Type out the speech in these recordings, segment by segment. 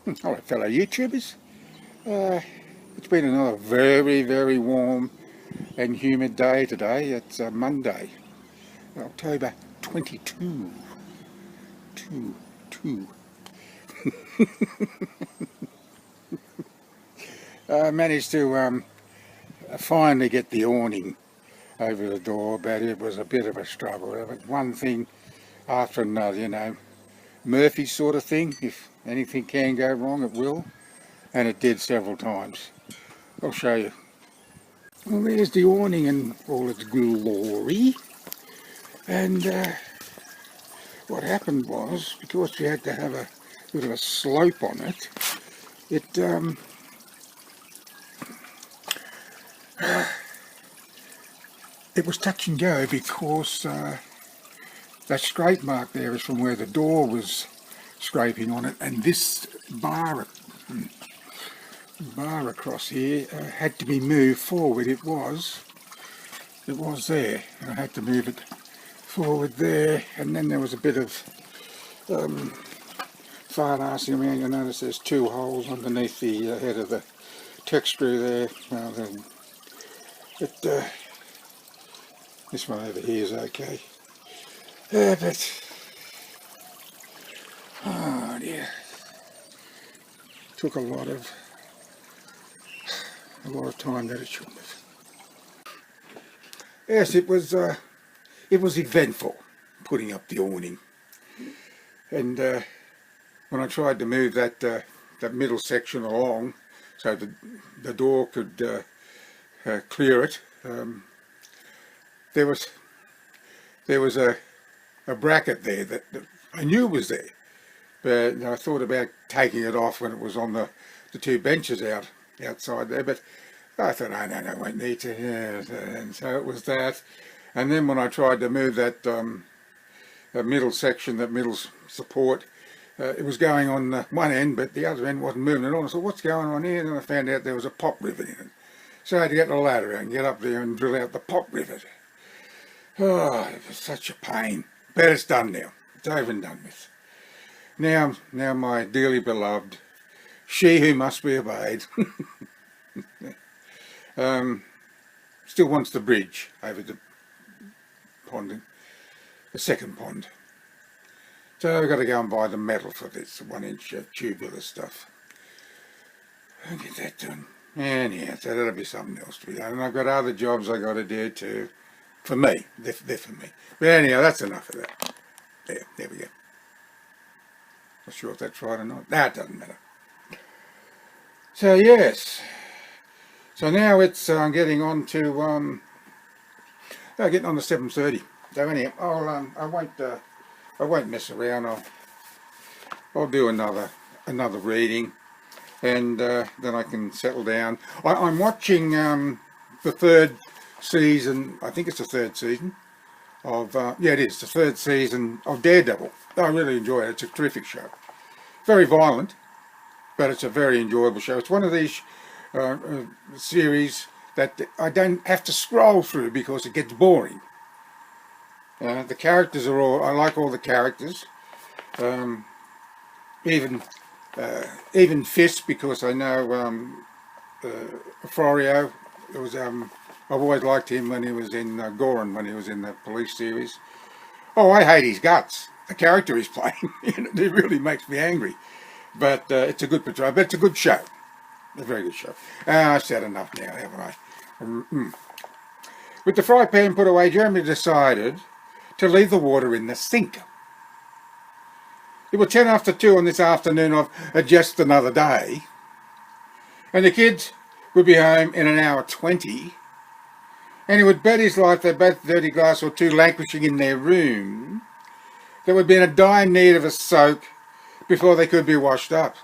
Hello fellow YouTubers. It's been another very warm and humid day today. It's Monday, October 22. 2, 2. I managed to finally get the awning over the door, but it was a bit of a struggle. It was one thing after another, you know, Murphy sort of thing. If anything can go wrong, it will. And it did several times. I'll show you. Well, there's the awning in all its glory. And what happened was, because we had to have a bit of a slope on it, it was touch and go, because that scrape mark there is from where the door was scraping on it, and this bar across here had to be moved forward. It was there, and I had to move it forward there, and then there was a bit of fine arsing around. You'll notice there's two holes underneath the head of the tech screw there. This one over here is okay, but oh dear, took a lot of time that it shouldn't have. Yes, it was eventful putting up the awning, and when I tried to move that middle section along so the door could clear it, there was a bracket there that I knew was there, but I thought about taking it off when it was on the two benches outside there, but I thought, oh, no, I won't need to. Yeah, and so it was that. And then when I tried to move that middle section, that middle support, it was going on one end, but the other end wasn't moving at all. I thought, what's going on here? And then I found out there was a pop rivet in it. So I had to get the ladder out and get up there and drill out the pop rivet. Oh, it was such a pain. But it's done now. It's over and done with. Now my dearly beloved, she who must be obeyed, still wants the bridge over the pond, the second pond. So I've got to go and buy the metal for this 1-inch tubular stuff. I'll get that done. And yeah, so that'll be something else to be done. And I've got other jobs I got to do too. For me, they're for me. But anyhow, that's enough of that. There we go. Not sure if that's right or not. That doesn't matter. So yes. So now it's getting on to getting on to 7:30. So anyhow, I won't mess around. I'll do another reading, and then I can settle down. I'm watching the third season. I think it's the third season of yeah, it is the third season of Daredevil. I really enjoy it. It's a terrific show. Very violent, but it's a very enjoyable show. It's one of these series that I don't have to scroll through because it gets boring. The characters are all, I like all the characters, even Fist, because I know Florio. It was I've always liked him when he was in Goran, when he was in the police series. Oh, I hate his guts. The character he's playing, it really makes me angry. But it's a good portrayal. But it's a good show. A very good show. I've said enough now, haven't I? With the fry pan put away, Jeremy decided to leave the water in the sink. It was 10 after 2 on this afternoon of just another day, and the kids would be home in an hour 20, and he would bet his life they're both a dirty glass or two languishing in their room that would be in a dire need of a soak before they could be washed up.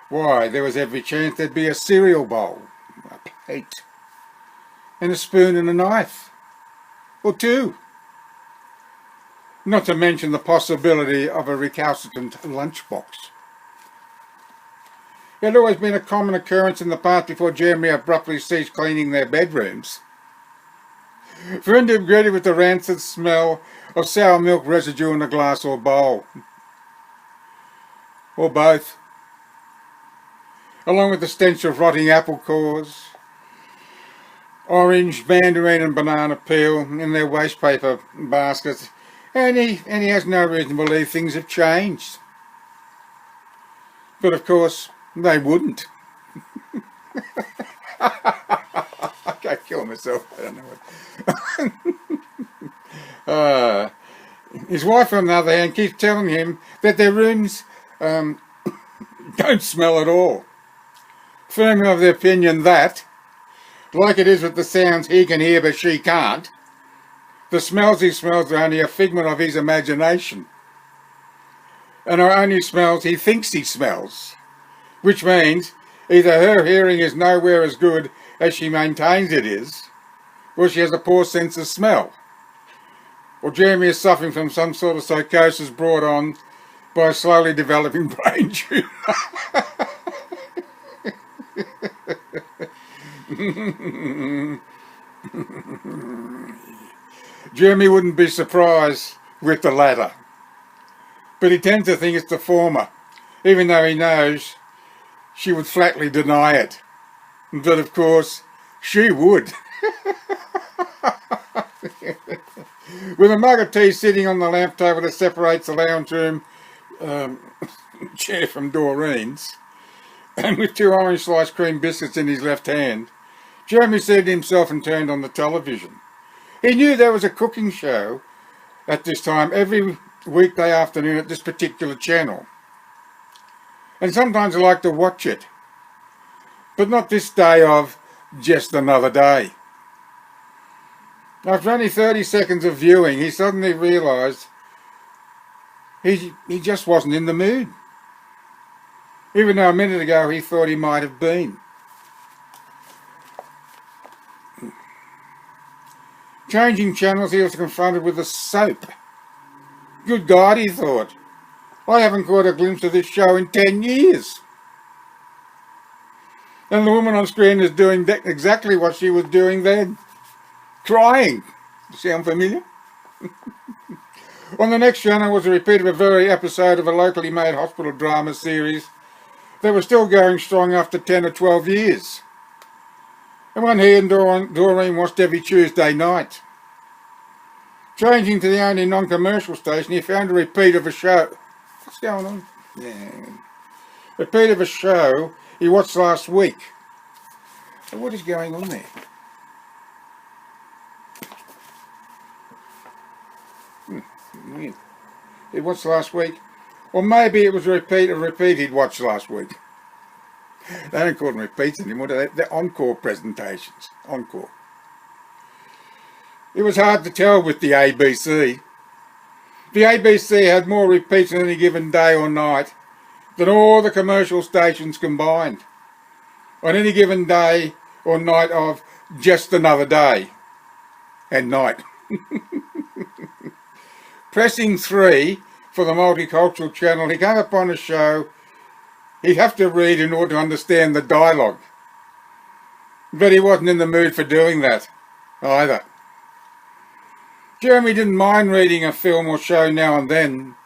Why, there was every chance there'd be a cereal bowl, a plate, and a spoon and a knife, or two. Not to mention the possibility of a recalcitrant lunchbox. It had always been a common occurrence in the past before Jeremy abruptly ceased cleaning their bedrooms for him to be greeted with the rancid smell of sour milk residue in a glass or bowl. or both, along with the stench of rotting apple cores, orange, mandarin and banana peel in their waste paper baskets, and he has no reason to believe things have changed. But of course, they wouldn't. I can't kill myself, I don't know what. His wife, on the other hand, keeps telling him that their rooms don't smell at all. Firmly of the opinion that, like it is with the sounds he can hear but she can't, the smells he smells are only a figment of his imagination, and are only smells he thinks he smells, which means either her hearing is nowhere as good as she maintains it is, or she has a poor sense of smell, or Jeremy is suffering from some sort of psychosis brought on by a slowly developing brain tumour. Jeremy wouldn't be surprised with the latter, but he tends to think it's the former, even though he knows she would flatly deny it. But of course, she would. With a mug of tea sitting on the lamp table that separates the lounge room chair from Doreen's, and with 2 orange sliced cream biscuits in his left hand, Jeremy seated himself and turned on the television. He knew there was a cooking show at this time every weekday afternoon at this particular channel, and sometimes I like to watch it, but not this day of just another day. After only 30 seconds of viewing, he suddenly realised he just wasn't in the mood, even though a minute ago he thought he might have been. Changing channels, he was confronted with a soap. Good God, he thought, I haven't caught a glimpse of this show in 10 years. And the woman on screen is doing exactly what she was doing then. Crying. Sound familiar? On the next channel was a repeat of a very episode of a locally made hospital drama series that was still going strong after 10 or 12 years. And one he and Doreen watched every Tuesday night. Changing to the only non-commercial station, he found a repeat of a show. What's going on? Yeah. Repeat of a show he watched last week. So what is going on there? Weird. He watched last week. Or maybe it was a repeat he'd watched last week. They don't call them repeats anymore, do they? They're encore presentations. Encore. It was hard to tell with the ABC. The ABC had more repeats on any given day or night than all the commercial stations combined on any given day or night of just another day and night. Pressing 3 for the multicultural channel, he came upon a show he'd have to read in order to understand the dialogue. But he wasn't in the mood for doing that either. Jeremy didn't mind reading a film or show now and then,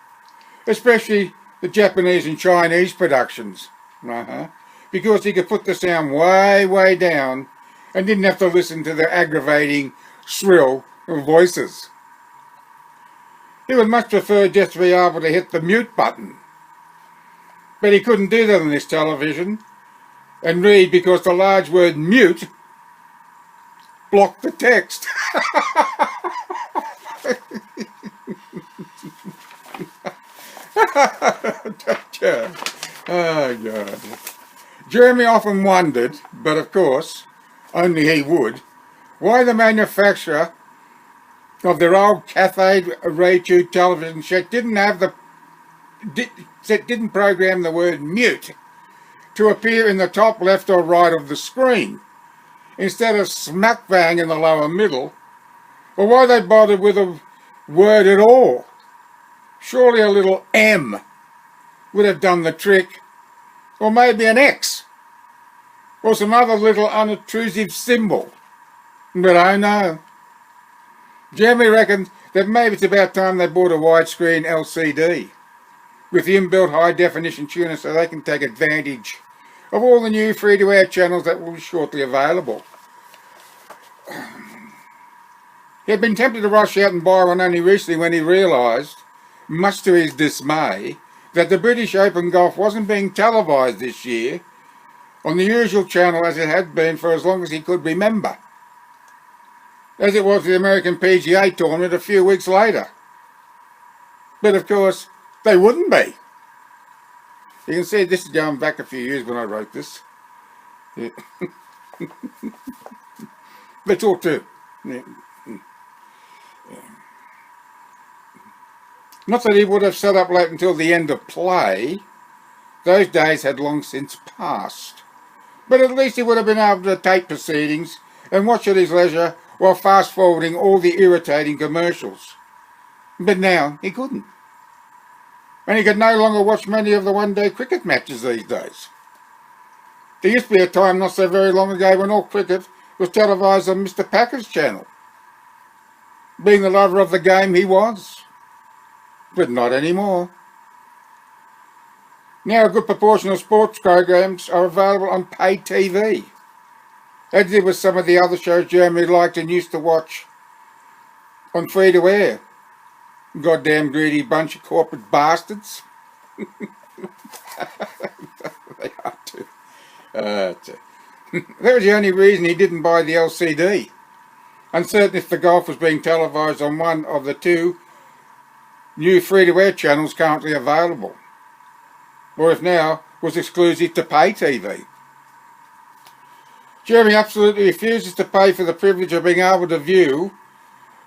especially the Japanese and Chinese productions, because he could put the sound way, way down and didn't have to listen to their aggravating, shrill voices. He would much prefer just to be able to hit the mute button. But he couldn't do that on this television and read because the large word mute blocked the text. Oh, God. Jeremy often wondered, but of course, only he would, why the manufacturer of their old cathode ray tube television set didn't program the word mute to appear in the top left or right of the screen instead of smack bang in the lower middle, or why they bothered with a word at all. Surely a little M would have done the trick, or maybe an X, or some other little unobtrusive symbol. But oh no. Jeremy reckoned that maybe it's about time they bought a widescreen LCD with inbuilt high definition tuner so they can take advantage of all the new free-to-air channels that will be shortly available. He had been tempted to rush out and buy one only recently when he realised, much to his dismay, that the British Open Golf wasn't being televised this year on the usual channel as it had been for as long as he could remember, as it was the American PGA tournament a few weeks later. But of course, they wouldn't be. You can see this is going back a few years when I wrote this. Yeah. That's all too. Yeah. Not that he would have sat up late until the end of play. Those days had long since passed. But at least he would have been able to tape proceedings and watch at his leisure while fast-forwarding all the irritating commercials. But now he couldn't. And he could no longer watch many of the one-day cricket matches these days. There used to be a time not so very long ago when all cricket was televised on Mr. Packer's channel. Being the lover of the game he was. But not anymore. Now a good proportion of sports programs are available on pay TV, as did with some of the other shows Jeremy liked and used to watch on free-to-air. Goddamn greedy bunch of corporate bastards. They are too. That was the only reason he didn't buy the LCD. Uncertain if the golf was being televised on one of the two new free-to-air channels currently available, or if now was exclusive to pay TV. Jeremy absolutely refuses to pay for the privilege of being able to view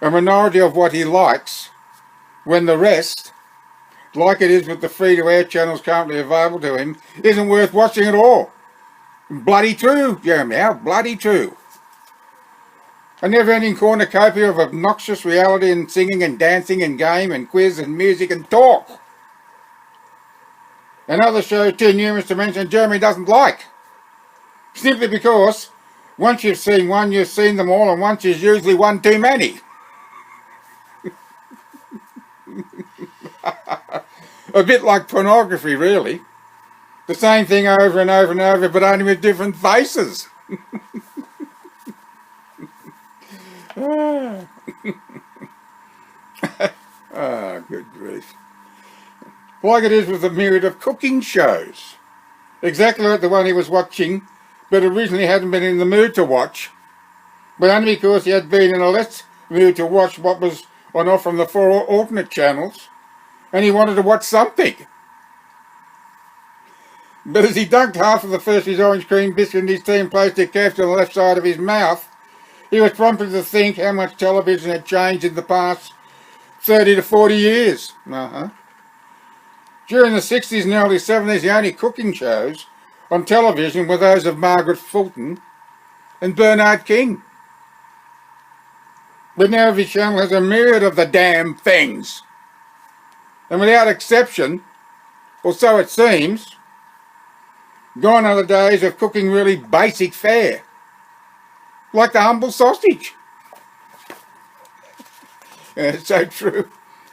a minority of what he likes, when the rest, like it is with the free-to-air channels currently available to him, isn't worth watching at all. Bloody true, Jeremy, how bloody true. A never-ending cornucopia of obnoxious reality and singing and dancing and game and quiz and music and talk. And other shows too numerous to mention Jeremy doesn't like. Simply because once you've seen one, you've seen them all, and once is usually one too many. A bit like pornography, really. The same thing over and over and over, but only with different faces. Good grief. Like it is with the myriad of cooking shows. Exactly like the one he was watching, but originally hadn't been in the mood to watch, but only because he had been in a less mood to watch what was on offer from the 4 alternate channels, and he wanted to watch something. But as he dunked half of the first of his orange cream biscuit in his tea and placed it carefully on the left side of his mouth, he was prompted to think how much television had changed in the past 30 to 40 years. During the 60s and early 70s, the only cooking shows on television were those of Margaret Fulton and Bernard King. But now every channel has a myriad of the damn things. And without exception, or so it seems, gone are the days of cooking really basic fare, like the humble sausage. Yeah, it's so true.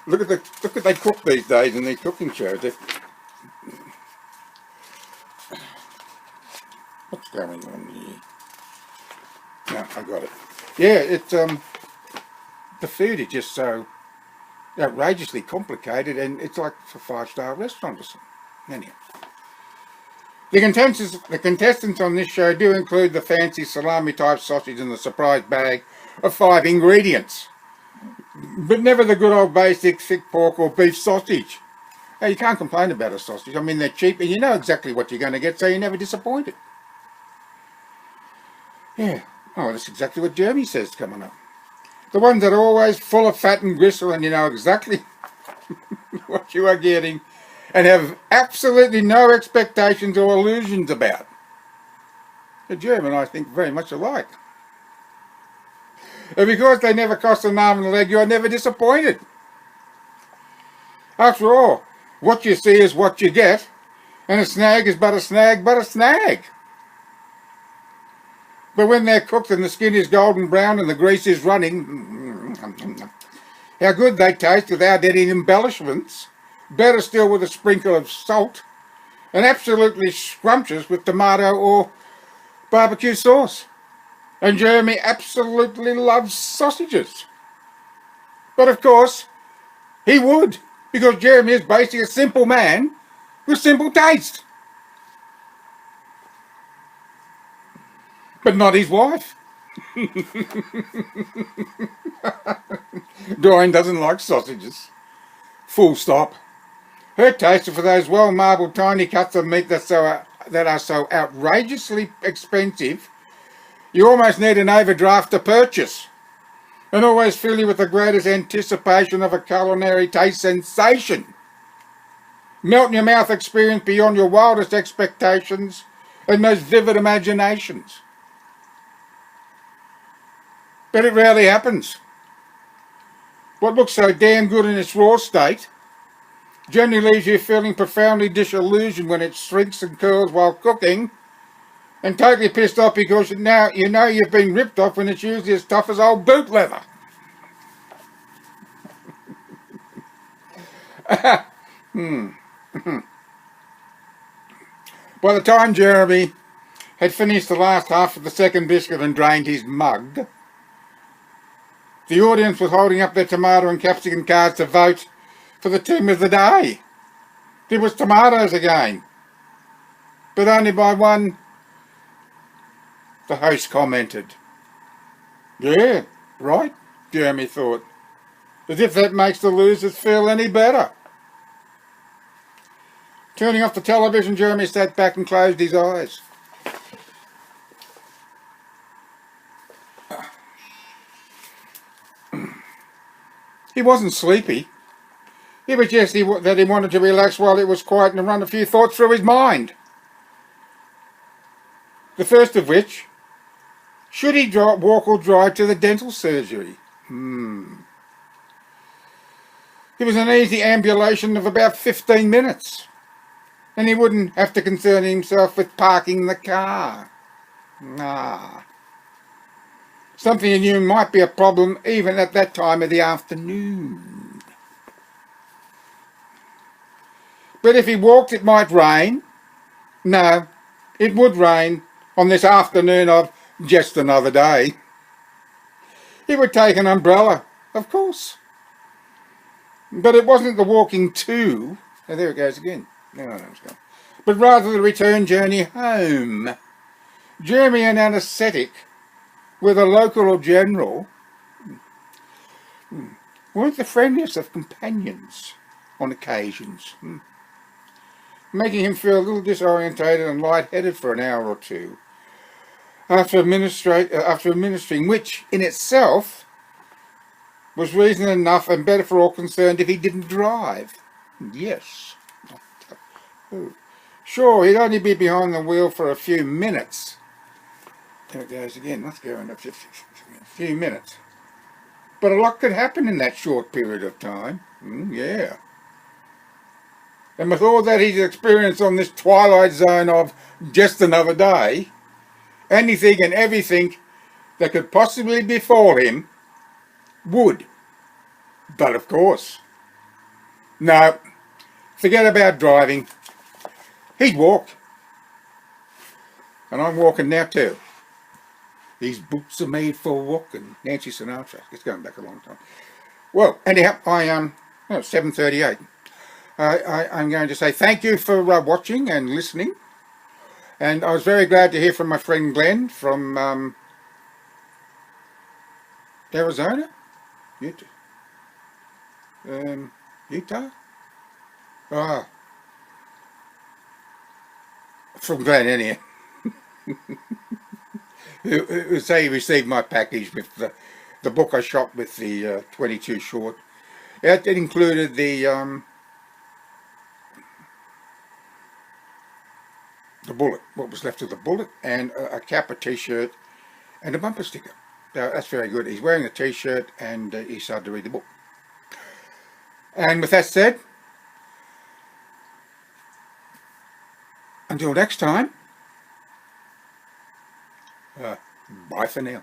Look what they cook these days in these cooking shows. What's going on here? No, I got it. Yeah, it's the food is just so outrageously complicated, and it's like for 5-star restaurant or something. Anyhow. The contestants on this show do include the fancy salami-type sausage in the surprise bag of 5 ingredients, but never the good old basic thick pork or beef sausage. Now, you can't complain about a sausage. I mean, they're cheap, and you know exactly what you're going to get, so you're never disappointed. Yeah, oh, that's exactly what Jeremy says coming up. The ones that are always full of fat and gristle, and you know exactly what you are getting, and have absolutely no expectations or illusions about. The German, I think, very much alike. And because they never cost an arm and a leg, you are never disappointed. After all, what you see is what you get, and a snag is but a snag, but a snag. But when they're cooked and the skin is golden brown and the grease is running, how good they taste without any embellishments better still with a sprinkle of salt, and absolutely scrumptious with tomato or barbecue sauce. And Jeremy absolutely loves sausages. But of course, he would, because Jeremy is basically a simple man with simple taste. But not his wife. Doreen doesn't like sausages. Full stop. Her taste is for those well-marbled tiny cuts of meat that are so outrageously expensive, you almost need an overdraft to purchase, and always fill you with the greatest anticipation of a culinary taste sensation. Melt in your mouth experience beyond your wildest expectations and most vivid imaginations. But it rarely happens. What looks so damn good in its raw state generally leaves you feeling profoundly disillusioned when it shrinks and curls while cooking, and totally pissed off because now you know you've been ripped off when it's usually as tough as old boot leather. By the time Jeremy had finished the last half of the second biscuit and drained his mug, the audience was holding up their tomato and capsicum cards to vote for the team of the day. It was tomatoes again, but only by one. The host commented. Yeah, right, Jeremy thought, as if that makes the losers feel any better. Turning off the television, Jeremy sat back and closed his eyes. He wasn't sleepy. It was just that he wanted to relax while it was quiet and run a few thoughts through his mind. The first of which, should he walk or drive to the dental surgery? It was an easy ambulation of about 15 minutes, and he wouldn't have to concern himself with parking the car. Something he knew might be a problem even at that time of the afternoon. But if he walked, it might rain. No, it would rain on this afternoon of just another day. He would take an umbrella, of course. But it wasn't the walking to, oh, there it goes again. No, it's gone. But rather the return journey home. Jeremy, an anaesthetic with a local or general, weren't the friendliest of companions on occasions, making him feel a little disorientated and light-headed for an hour or two after administering, which in itself was reason enough and better for all concerned if he didn't drive. Yes. Sure, he'd only be behind the wheel for a few minutes. There it goes again. Let's go in a few minutes. But a lot could happen in that short period of time. Yeah. And with all that he's experienced on this twilight zone of just another day, anything and everything that could possibly befall him would. But of course, no, forget about driving. He'd walk. And I'm walking now too. These boots are made for walking. Nancy Sinatra. It's going back a long time. Well, anyhow, it's 7:38. I'm going to say thank you for watching and listening. And I was very glad to hear from my friend Glenn from Arizona? Utah? From Glenn, anyhow. Who say he received my package with the book I shot with the 22 short. It included the bullet, what was left of the bullet, and a cap, a t-shirt, and a bumper sticker. That's very good. He's wearing a t-shirt and he started to read the book. And with that said, until next time, bye for now.